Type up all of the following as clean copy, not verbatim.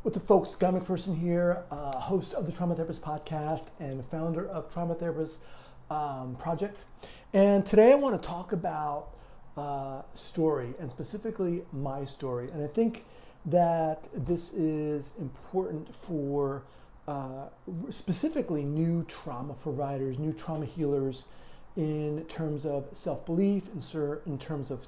What's up, folks? Guy McPherson here, host of the Trauma Therapist Podcast and founder of Trauma Therapist Project. And today I want to talk about story, and specifically my story. And I think that this is important for specifically new trauma providers, new trauma healers, in terms of self-belief, in terms of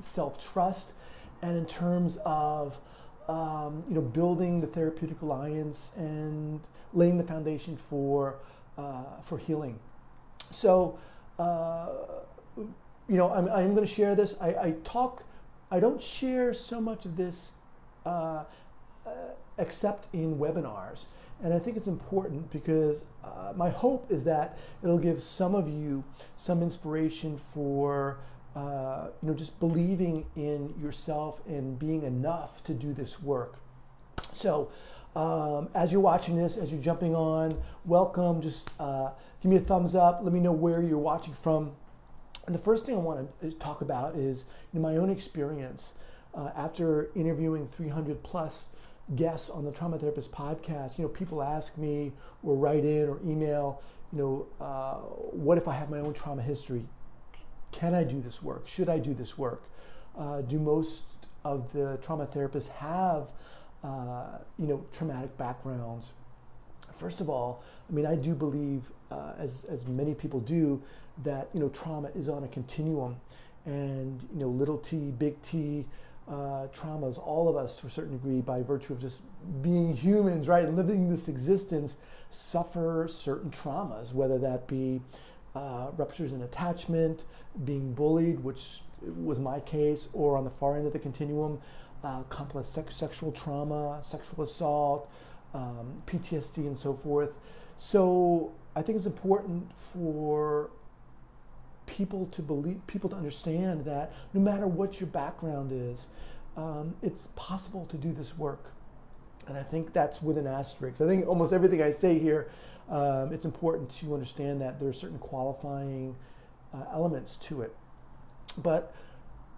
self-trust, and in terms of building the therapeutic alliance and laying the foundation for healing. So, I'm going to share this. I don't share so much of this except in webinars. And I think it's important because my hope is that it'll give some of you some inspiration for just believing in yourself and being enough to do this work. So as you're watching this, as you're jumping on, welcome. Just give me a thumbs up. Let me know where you're watching from. And the first thing I want to talk about is my own experience. After interviewing 300 plus guests on the Trauma Therapist Podcast, people ask me or write in or email, what if I have my own trauma history? Can I do this work? Should I do this work? Do most of the trauma therapists have, traumatic backgrounds? First of all, I do believe, as many people do, that, trauma is on a continuum, and, little t, big T, traumas, all of us to a certain degree, by virtue of just being humans, right, and living this existence, suffer certain traumas, whether that be ruptures in attachment, being bullied, which was my case, or on the far end of the continuum, complex sexual trauma, sexual assault, PTSD, and so forth. So I think it's important for people to understand that no matter what your background is, it's possible to do this work. And I think that's with an asterisk. I think almost everything I say here, it's important to understand that there are certain qualifying elements to it. But,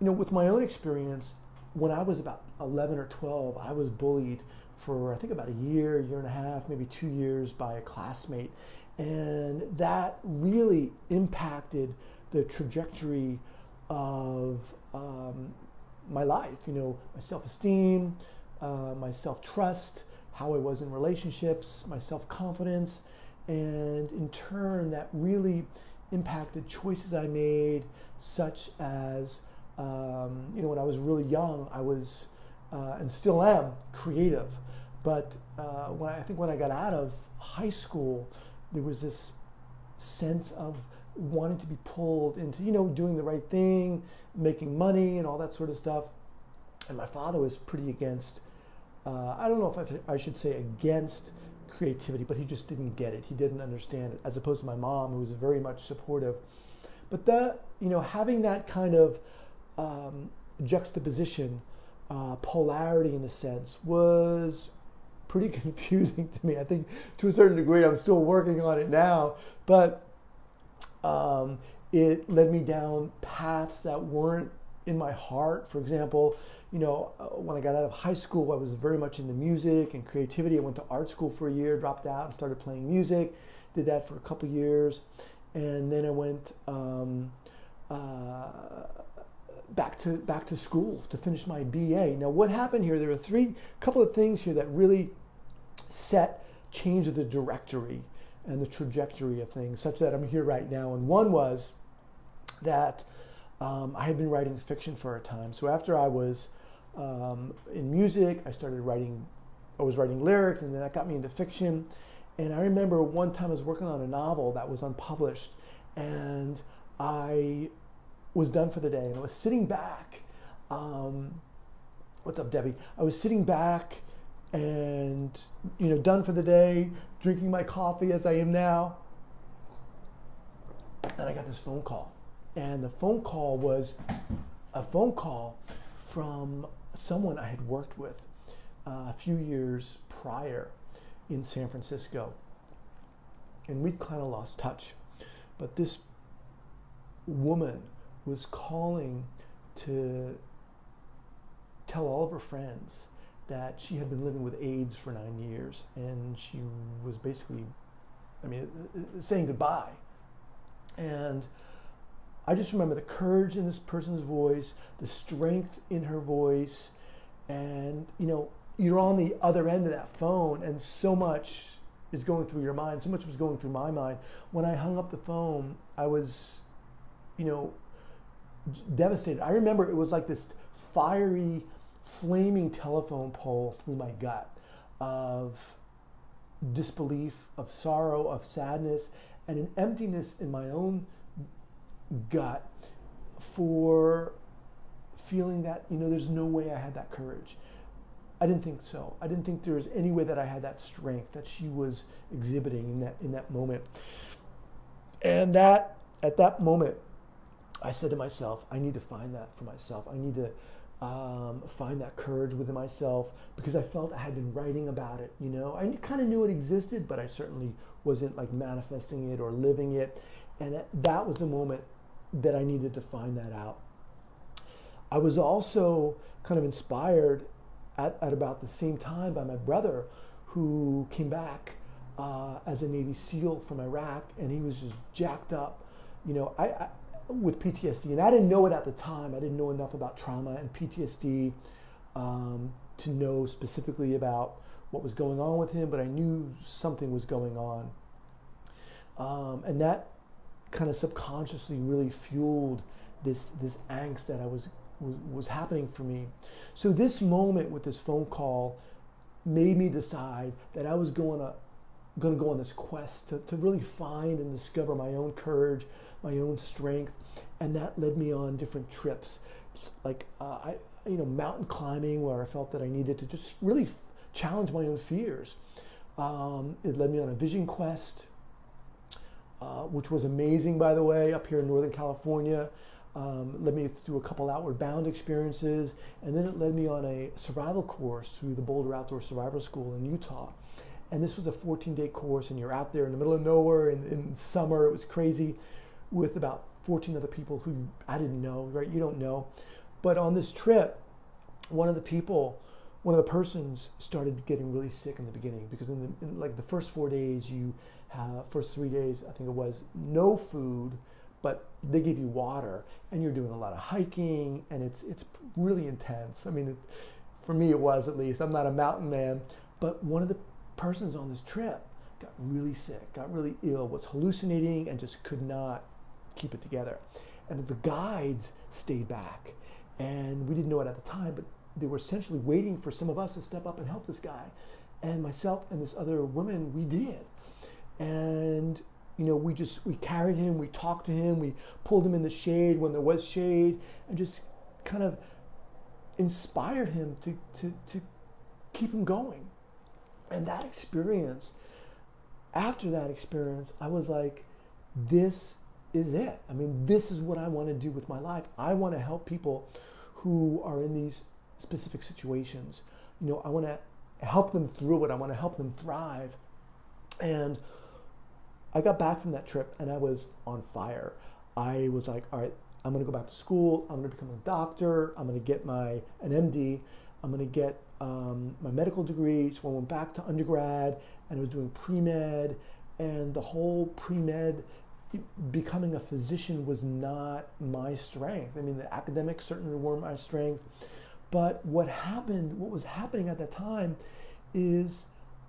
with my own experience, when I was about 11 or 12, I was bullied for, I think, about a year and a half, maybe 2 years, by a classmate. And that really impacted the trajectory of my life, my self-esteem, my self-trust, how I was in relationships, my self-confidence, and in turn that really impacted choices I made, such as, when I was really young, I was, and still am, creative. But when I got out of high school, there was this sense of wanting to be pulled into, doing the right thing, making money and all that sort of stuff. And my father was pretty against, I don't know if I should say against creativity, but he just didn't get it. He didn't understand it, as opposed to my mom, who was very much supportive. But that, having that kind of juxtaposition, polarity in a sense, was pretty confusing to me. I think to a certain degree, I'm still working on it now, but it led me down paths that weren't in my heart. For example, when I got out of high school, I was very much into music and creativity. I went to art school for a year, dropped out, and started playing music. Did that for a couple years, and then I went back to school to finish my BA. Now, what happened here? There are couple of things here that really changed the directory and the trajectory of things, such that I'm here right now. And one was that I had been writing fiction for a time. So after I was in music, I was writing lyrics, and then that got me into fiction. And I remember one time I was working on a novel that was unpublished, and I was done for the day, and I was sitting back. What's up, Debbie? I was sitting back and, done for the day, drinking my coffee as I am now. And I got this phone call. And the phone call was a phone call from someone I had worked with a few years prior in San Francisco. And we'd kind of lost touch. But this woman was calling to tell all of her friends that she had been living with AIDS for 9 years, and she was basically, saying goodbye. And I just remember the courage in this person's voice, the strength in her voice, and you're on the other end of that phone, and so much is going through your mind. So much was going through my mind. When I hung up the phone, I was, devastated. I remember it was like this fiery, flaming telephone pole through my gut of disbelief, of sorrow, of sadness, and an emptiness in my own gut for feeling that, there's no way I had that courage. I didn't think so. I didn't think there was any way that I had that strength that she was exhibiting in that moment. And at that moment, I said to myself, I need to find that for myself. I need to find that courage within myself, because I felt I had been writing about it. I kind of knew it existed, but I certainly wasn't like manifesting it or living it. And that was the moment that I needed to find that out. I was also kind of inspired at about the same time by my brother, who came back as a Navy SEAL from Iraq, and he was just jacked up, with PTSD. And I didn't know it at the time. I didn't know enough about trauma and PTSD to know specifically about what was going on with him, but I knew something was going on. And that kind of subconsciously really fueled this angst that was happening for me. So this moment with this phone call made me decide that I was going to go on this quest to really find and discover my own courage, my own strength, and that led me on different trips, like mountain climbing, where I felt that I needed to just really challenge my own fears. It led me on a vision quest, which was amazing, by the way, up here in Northern California. Led me through a couple Outward Bound experiences, and then it led me on a survival course through the Boulder Outdoor Survival School in Utah. And this was a 14-day course, and you're out there in the middle of nowhere in summer. It was crazy, with about 14 other people who I didn't know, right? You don't know. But on this trip, one of the persons started getting really sick in the beginning, because in the first 4 days, first 3 days, I think it was, no food, but they give you water, and you're doing a lot of hiking, and it's really intense. For me it was, at least. I'm not a mountain man, but one of the persons on this trip got really sick, got really ill, was hallucinating, and just could not keep it together. And the guides stayed back, and we didn't know it at the time, but they were essentially waiting for some of us to step up and help this guy. And myself and this other woman, we did. And we carried him, we talked to him, we pulled him in the shade when there was shade, and just kind of inspired him to keep him going. And that experience, after that experience, I was like, this is it. This is what I want to do with my life. I want to help people who are in these specific situations. I want to help them through it. I want to help them thrive. And I got back from that trip, and I was on fire. I was like, all right, I'm going to go back to school. I'm going to become a doctor. I'm going to get an MD. I'm going to get my medical degree. So I went back to undergrad, and I was doing pre-med, and the whole pre-med, becoming a physician was not my strength. The academics certainly weren't my strength. But what was happening at that time is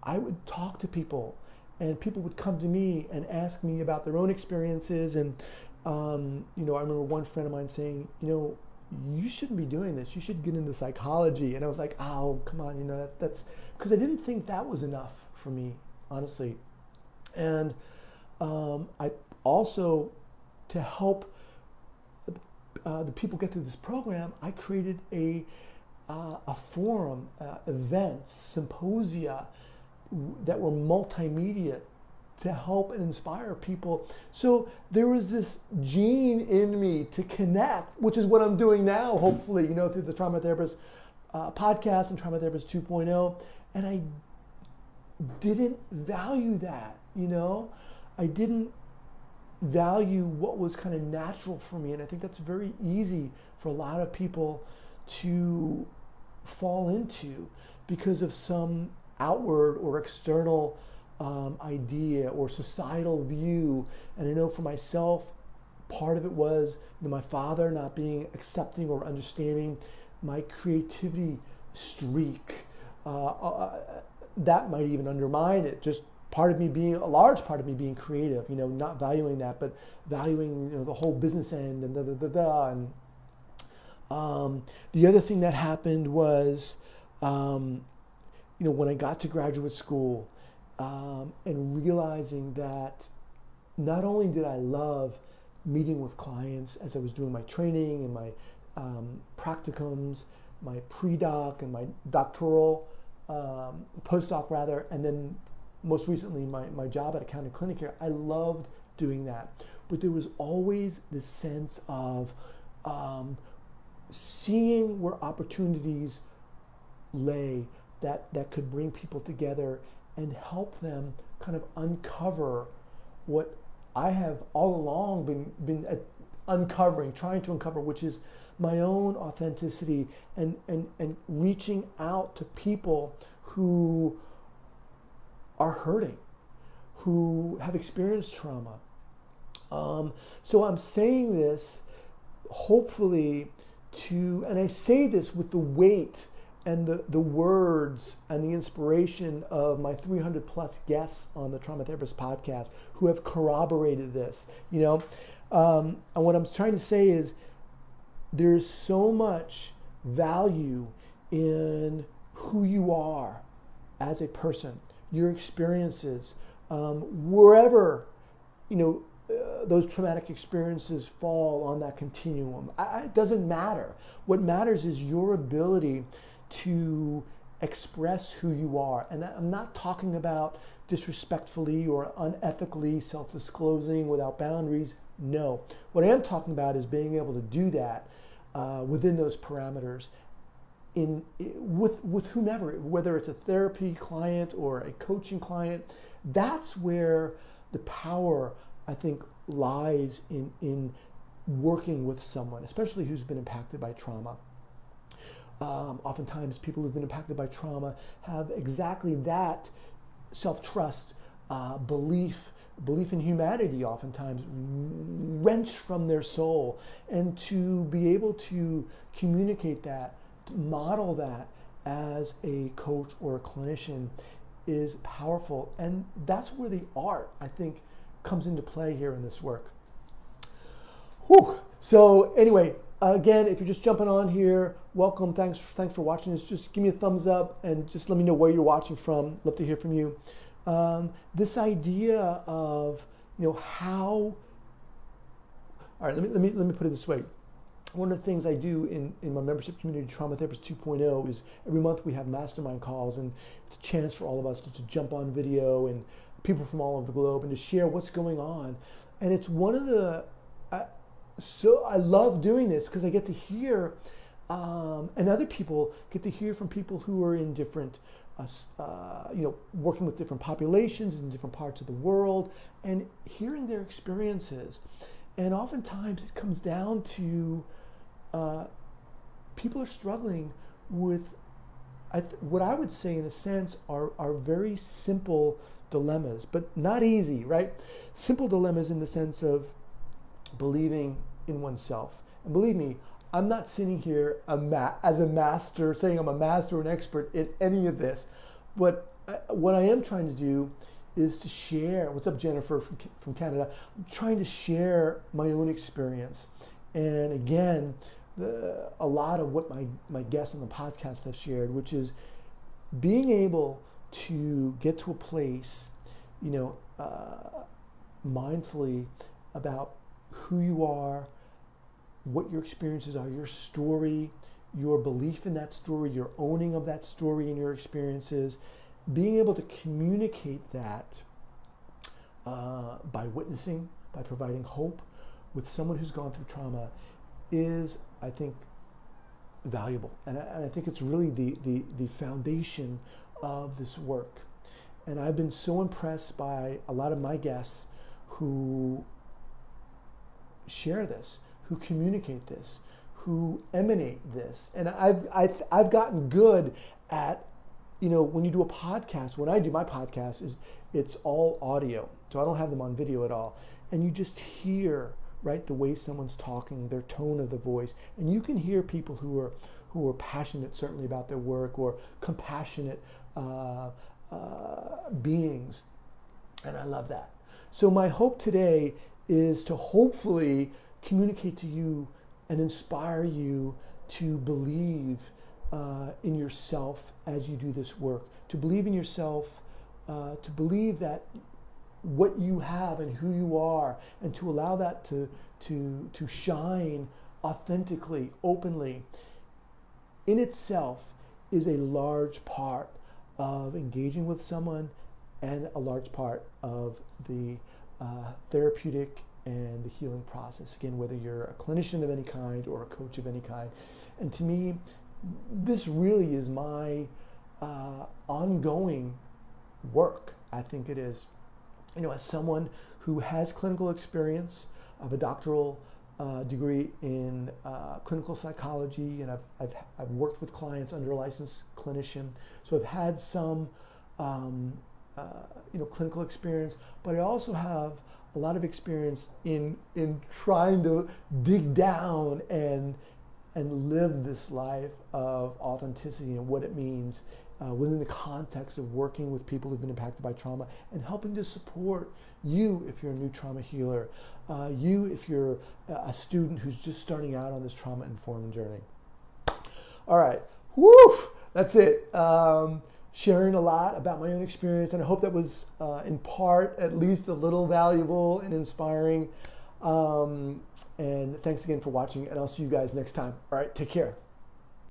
I would talk to people, and people would come to me and ask me about their own experiences. And, I remember one friend of mine saying, you shouldn't be doing this. You should get into psychology. And I was like, oh, come on, that's because I didn't think that was enough for me, honestly. And I also, to help the people get through this program, I created a forum, events, symposia that were multimedia to help and inspire people. So there was this gene in me to connect, which is what I'm doing now, hopefully, through the Trauma Therapist podcast and Trauma Therapist 2.0. And I didn't value that, I didn't value what was kind of natural for me. And I think that's very easy for a lot of people to fall into, because of some outward or external idea or societal view. And I know for myself, part of it was my father not being accepting or understanding my creativity streak. That might even undermine it. Just a large part of me being creative, not valuing that, but valuing, the whole business end and And the other thing that happened was, when I got to graduate school, and realizing that not only did I love meeting with clients as I was doing my training and my practicums, my pre-doc and my doctoral, postdoc rather, and then most recently my job at Accounting Clinic here, I loved doing that. But there was always this sense of seeing where opportunities lay that could bring people together and help them kind of uncover what I have all along been uncovering, trying to uncover, which is my own authenticity and reaching out to people who are hurting, who have experienced trauma. So I'm saying this hopefully and I say this with the weight and the words and the inspiration of my 300 plus guests on the Trauma Therapist podcast who have corroborated this, and what I'm trying to say is there's so much value in who you are as a person, your experiences, wherever, those traumatic experiences fall on that continuum. It doesn't matter. What matters is your ability to express who you are. And I'm not talking about disrespectfully or unethically self-disclosing without boundaries. No. What I am talking about is being able to do that within those parameters with whomever, whether it's a therapy client or a coaching client. That's where the power, I think, lies in working with someone, especially who's been impacted by trauma. Oftentimes people who've been impacted by trauma have exactly that self-trust, belief in humanity, oftentimes wrenched from their soul. And to be able to communicate that, to model that as a coach or a clinician is powerful. And that's where the art, I think, comes into play here in this work. Whew. So anyway, again, if you're just jumping on here, welcome. Thanks for watching this. Just give me a thumbs up and just let me know where you're watching from. Love to hear from you. This idea of how. All right, let me put it this way. One of the things I do in my membership community, Trauma Therapist 2.0, is every month we have mastermind calls, and it's a chance for all of us to jump on video and people from all over the globe and to share what's going on. And it's one of the. So I love doing this because I get to hear, and other people get to hear from people who are in different, working with different populations in different parts of the world, and hearing their experiences. And oftentimes it comes down to people are struggling with what I would say, in a sense, are very simple dilemmas, but not easy, right? Simple dilemmas in the sense of believing in oneself. And believe me, I'm not sitting here as a master, saying I'm a master or an expert in any of this. But what I am trying to do is to share. What's up, Jennifer from Canada? I'm trying to share my own experience. And again, a lot of what my guests on the podcast have shared, which is being able to get to a place, mindfully about who you are, what your experiences are, your story, your belief in that story, your owning of that story and your experiences, being able to communicate that by witnessing, by providing hope with someone who's gone through trauma is, I think, valuable. And I think it's really the foundation of this work. And I've been so impressed by a lot of my guests who share this, who communicate this, who emanate this. And I've gotten good at when you do a podcast, when I do my podcast, it's all audio, so I don't have them on video at all, and you just hear, right, the way someone's talking, their tone of the voice, and you can hear people who are passionate, certainly, about their work, or compassionate beings, and I love that. So my hope today is to hopefully communicate to you and inspire you to believe in yourself as you do this work, to believe in yourself, to believe that what you have and who you are, and to allow that to shine authentically, openly, in itself is a large part of engaging with someone, and a large part of the therapeutic and the healing process. Again, whether you're a clinician of any kind or a coach of any kind. And to me, this really is my ongoing work. I think it is. As someone who has clinical experience, of a doctoral degree in clinical psychology, and I've worked with clients under a licensed clinician, so I've had some clinical experience, but I also have a lot of experience in trying to dig down and live this life of authenticity and what it means within the context of working with people who've been impacted by trauma, and helping to support you if you're a new trauma healer, you if you're a student who's just starting out on this trauma-informed journey. All right, woo, that's it. Sharing a lot about my own experience, and I hope that was in part at least a little valuable and inspiring. And thanks again for watching, and I'll see you guys next time. All right, take care.